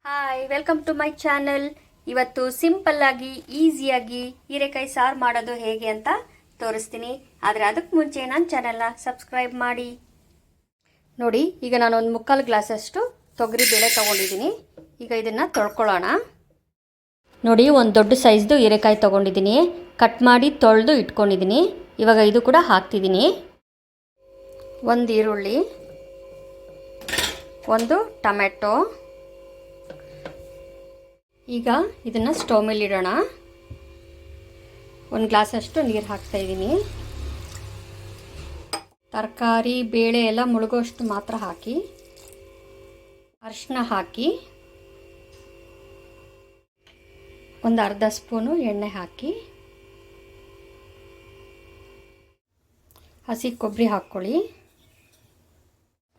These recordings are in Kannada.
Hi, welcome to my channel. ಇವತ್ತು ಸಿಂಪಲ್ ಆಗಿ ಈಸಿಯಾಗಿ ಹೀರೆಕಾಯಿ ಸಾರು ಮಾಡೋದು ಹೇಗೆ ಅಂತ ತೋರಿಸ್ತೀನಿ. ಆದರೆ ಅದಕ್ಕೆ ಮುಂಚೆ ನನ್ನ ಚಾನಲ್ನ ಸಬ್ಸ್ಕ್ರೈಬ್ ಮಾಡಿ. ನೋಡಿ, ಈಗ ನಾನು ಒಂದು 3/4 ಗ್ಲಾಸಷ್ಟು ತೊಗರಿ ಬೇಳೆ ತೊಗೊಂಡಿದ್ದೀನಿ. ಈಗ ಇದನ್ನು ತೊಳ್ಕೊಳ್ಳೋಣ. ನೋಡಿ, ಒಂದು ದೊಡ್ಡ ಸೈಜ್ದು ಹೀರೆಕಾಯಿ ತೊಗೊಂಡಿದ್ದೀನಿ. ಕಟ್ ಮಾಡಿ ತೊಳೆದು ಇಟ್ಕೊಂಡಿದ್ದೀನಿ. ಇವಾಗ ಇದು ಕೂಡ ಹಾಕ್ತಿದ್ದೀನಿ. ಒಂದು ಈರುಳ್ಳಿ, ಒಂದು ಟೊಮೆಟೊ. ಈಗ ಇದನ್ನು ಸ್ಟವ್ ಮೇಲೆ ಇಡೋಣ. ಒಂದು ಗ್ಲಾಸಷ್ಟು ನೀರು ಹಾಕ್ತಾಯಿದ್ದೀನಿ. ತರಕಾರಿ ಬೇಳೆ ಎಲ್ಲ ಮುಳುಗೋಷ್ಟು ಮಾತ್ರ ಹಾಕಿ, ಅರಿಶಿನ ಹಾಕಿ, ಒಂದು ಅರ್ಧ ಸ್ಪೂನು ಎಣ್ಣೆ ಹಾಕಿ, ಹಸಿ ಕೊಬ್ಬರಿ ಹಾಕ್ಕೊಳ್ಳಿ.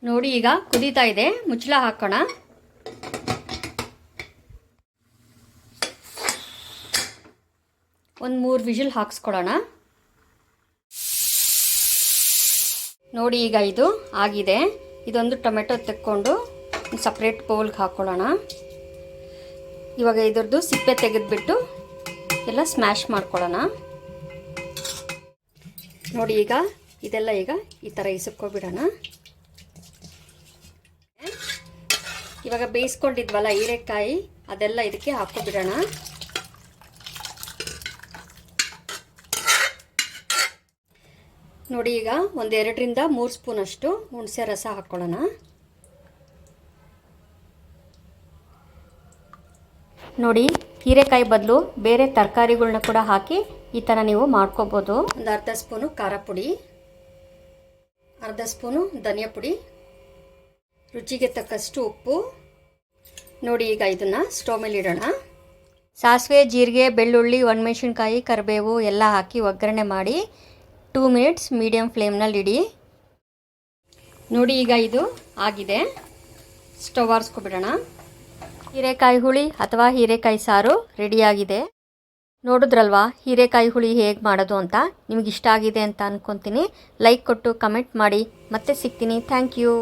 ನೋಡಿ, ಈಗ ಕುದೀತಾ ಇದೆ. ಮುಚ್ಚಳ ಹಾಕೋಣ. ಒಂದು 3 ವಿಷಲ್ ಹಾಕ್ಸ್ಕೊಳ್ಳೋಣ. ನೋಡಿ, ಈಗ ಇದು ಆಗಿದೆ. ಇದೊಂದು ಟೊಮೆಟೊ ತೆಕ್ಕೊಂಡು ಸಪ್ರೇಟ್ ಬೌಲ್ಗೆ ಹಾಕ್ಕೊಳ್ಳೋಣ. ಇವಾಗ ಇದ್ರದ್ದು ಸಿಪ್ಪೆ ತೆಗೆದುಬಿಟ್ಟು ಎಲ್ಲ ಸ್ಮ್ಯಾಶ್ ಮಾಡ್ಕೊಳ್ಳೋಣ. ನೋಡಿ, ಈಗ ಇದೆಲ್ಲ ಈಗ ಈ ಥರ ಇಸುಕ್ಕೊಬಿಡೋಣ. ಇವಾಗ ಬೇಯಿಸ್ಕೊಂಡಿದ್ವಲ್ಲ ಹೀರೆಕಾಯಿ, ಅದೆಲ್ಲ ಇದಕ್ಕೆ ಹಾಕ್ಕೊಬಿಡೋಣ. ನೋಡಿ, ಈಗ ಒಂದು 2ರಿಂದ 3 ಸ್ಪೂನಷ್ಟು ಹುಣಸೆ ರಸ ಹಾಕ್ಕೊಳ್ಳೋಣ. ನೋಡಿ, ಹೀರೆಕಾಯಿ ಬದಲು ಬೇರೆ ತರಕಾರಿಗಳನ್ನ ಕೂಡ ಹಾಕಿ ಈ ಥರ ನೀವು ಮಾಡ್ಕೋಬೋದು. ಒಂದು ಅರ್ಧ ಸ್ಪೂನು ಖಾರ ಪುಡಿ, ಅರ್ಧ ಸ್ಪೂನು ಧನಿಯಾ ಪುಡಿ, ರುಚಿಗೆ ತಕ್ಕಷ್ಟು ಉಪ್ಪು. ನೋಡಿ, ಈಗ ಇದನ್ನು ಸ್ಟವ್ ಮೇಲೆ ಇಡೋಣ. ಸಾಸಿವೆ, ಜೀರಿಗೆ, ಬೆಳ್ಳುಳ್ಳಿ, ಒಣಮೆಣಸಿನ್ಕಾಯಿ, ಕರಿಬೇವು ಎಲ್ಲ ಹಾಕಿ ಒಗ್ಗರಣೆ ಮಾಡಿ 2 ಮಿನಿಟ್ಸ್ ಮೀಡಿಯಮ್ ಫ್ಲೇಮ್ನಲ್ಲಿ ಇಡಿ. ನೋಡಿ, ಈಗ ಇದು ಆಗಿದೆ. ಸ್ಟವ್ ಆರಿಸ್ಕೊಬಿಡೋಣ. ಹೀರೆಕಾಯಿ ಹುಳಿ ಅಥವಾ ಹೀರೆಕಾಯಿ ಸಾರು ರೆಡಿಯಾಗಿದೆ. ನೋಡಿದ್ರಲ್ವಾ ಹೀರೆಕಾಯಿ ಹುಳಿ ಹೇಗೆ ಮಾಡೋದು ಅಂತ. ನಿಮಗೆ ಇಷ್ಟ ಆಗಿದೆ ಅಂತ ಅಂದ್ಕೊತೀನಿ. ಲೈಕ್ ಕೊಟ್ಟು ಕಮೆಂಟ್ ಮಾಡಿ. ಮತ್ತೆ ಸಿಗ್ತೀನಿ. Thank you.